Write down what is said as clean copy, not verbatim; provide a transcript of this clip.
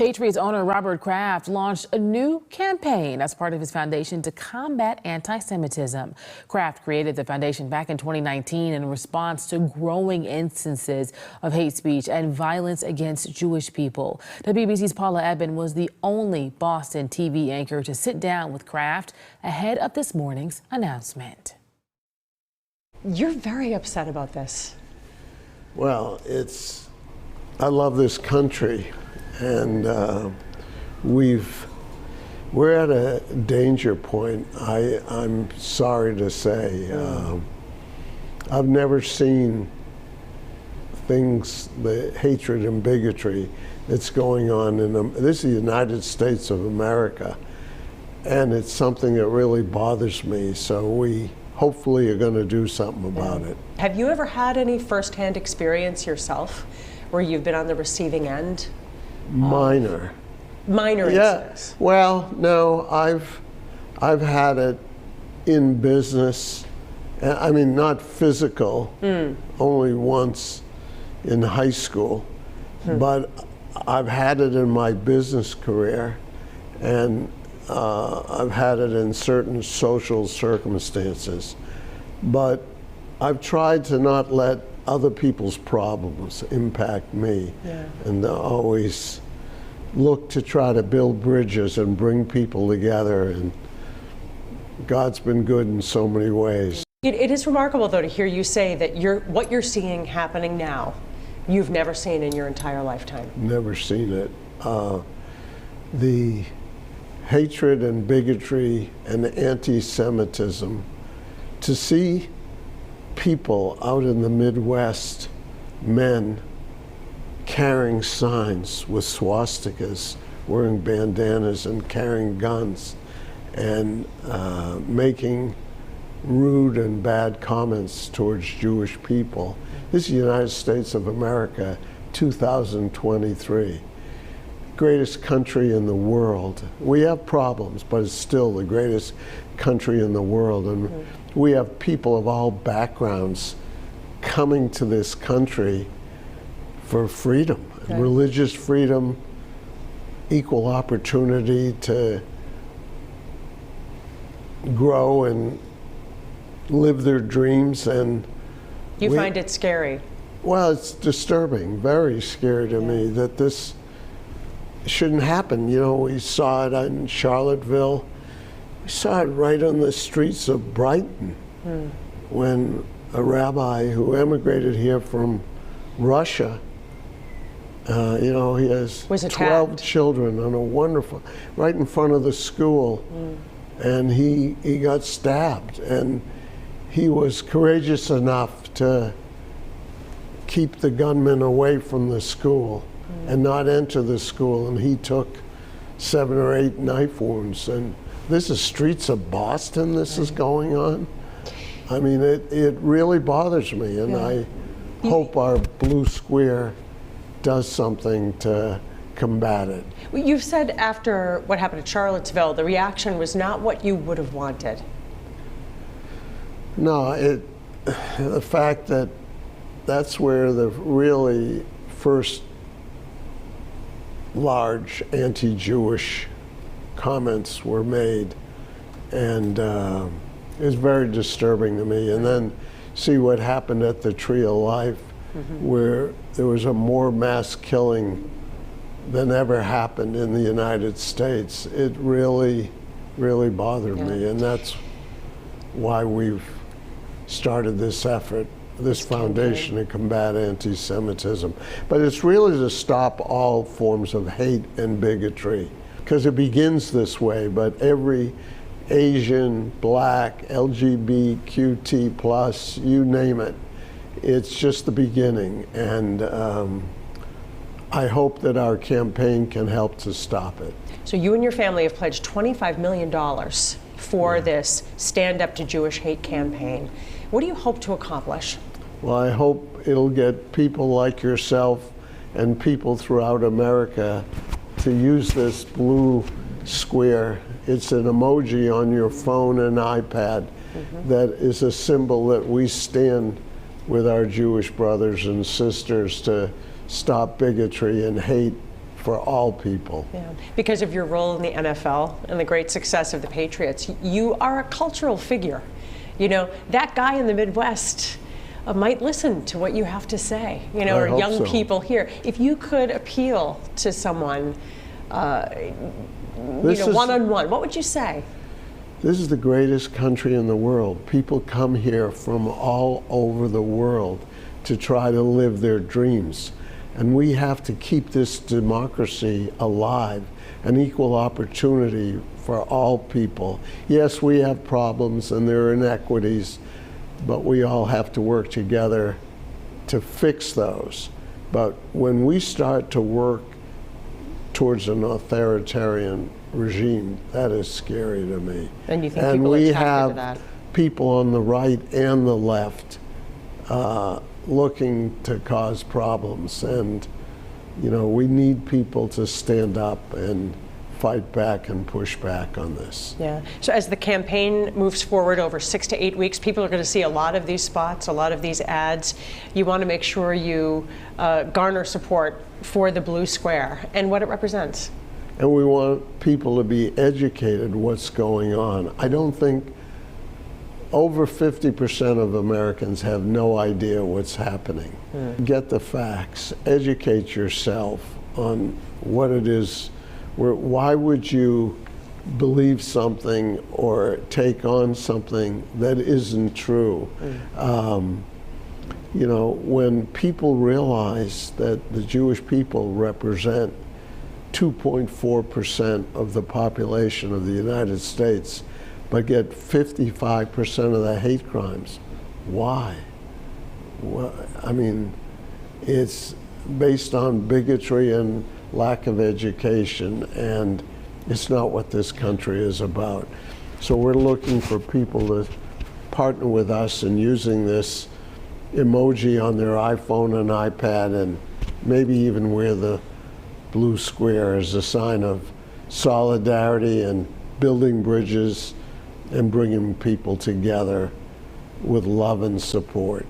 Patriots owner Robert Kraft launched a new campaign as part of his foundation to combat anti-Semitism. Kraft created the foundation back in 2019 in response to growing instances of hate speech and violence against Jewish people. WBC's Paula Ebben was the only Boston TV anchor to sit down with Kraft ahead of this morning's announcement. You're very upset about this. Well, I love this country. And we're at a danger point, I'm sorry to say. I've never seen the hatred and bigotry that's going on this is the United States of America, and it's something that really bothers me, so we hopefully are going to do something about it. Have you ever had any firsthand experience yourself where you've been on the receiving end? Minor incidents. Well, no, I've had it in business. I mean, not physical, only once in high school, but I've had it in my business career, and I've had it in certain social circumstances. But I've tried to not let other people's problems impact me, and always look to try to build bridges and bring people together, and God's been good in so many ways. It is remarkable, though, to hear you say that what you're seeing happening now, you've never seen in your entire lifetime. Never seen it. The hatred and bigotry and anti-Semitism, to see people out in the Midwest, men carrying signs with swastikas, wearing bandanas and carrying guns, and making rude and bad comments towards Jewish people. This is the United States of America, 2023. Greatest country in the world. We have problems, but it's still the greatest country in the world. And we have people of all backgrounds coming to this country for freedom, religious freedom, equal opportunity to grow and live their dreams. And you find it scary? Well, it's disturbing, very scary to me that this shouldn't happen. You know, we saw it in Charlottesville. We saw it right on the streets of Brighton when a rabbi who emigrated here from Russia, you know, he has 12 children on a wonderful, right in front of the school, and he got stabbed, and he was courageous enough to keep the gunman away from the school and not enter the school, and he took 7 or 8 knife wounds. And this is streets of Boston this is going on. I mean, it really bothers me, and I hope our blue square does something to combat it. You've said after what happened at Charlottesville, the reaction was not what you would have wanted. No, the fact that that's where the really first large anti-Jewish comments were made, and it was very disturbing to me. And then see what happened at the Tree of Life, where there was a more mass killing than ever happened in the United States. It really, really bothered me, and that's why we've started this effort, this foundation to combat anti-Semitism. But it's really to stop all forms of hate and bigotry, because it begins this way, but every Asian, Black, LGBTQ+, you name it, it's just the beginning. And I hope that our campaign can help to stop it. So you and your family have pledged $25 million for this Stand Up to Jewish Hate campaign. What do you hope to accomplish? Well, I hope it'll get people like yourself and people throughout America to use this blue square. It's an emoji on your phone and iPad that is a symbol that we stand with our Jewish brothers and sisters to stop bigotry and hate for all people. Yeah. Because of your role in the NFL and the great success of the Patriots, you are a cultural figure. You know, that guy in the Midwest might listen to what you have to say, you know, I or hope young so. people here. If you could appeal to someone, one-on-one, what would you say? This is the greatest country in the world. People come here from all over the world to try to live their dreams. And we have to keep this democracy alive, an equal opportunity for all people. Yes, we have problems and there are inequities, but we all have to work together to fix those. But when we start to work towards an authoritarian regime, that is scary to me. And you think people are attracted to that? People on the right and the left looking to cause problems, and you know, we need people to stand up and fight back and push back on this. Yeah. So as the campaign moves forward over 6 to 8 weeks, people are going to see a lot of these spots, a lot of these ads. You want to make sure you garner support for the blue square and what it represents. And we want people to be educated what's going on. I don't think over 50% of Americans have no idea what's happening. Get the facts, educate yourself on what it is. Why would you believe something or take on something that isn't true? You know, when people realize that the Jewish people represent 2.4% of the population of the United States, but get 55% of the hate crimes. Why? Well, I mean, it's based on bigotry and lack of education, and it's not what this country is about. So we're looking for people to partner with us in using this emoji on their iPhone and iPad, and maybe even wear the blue square as a sign of solidarity and building bridges and bringing people together with love and support.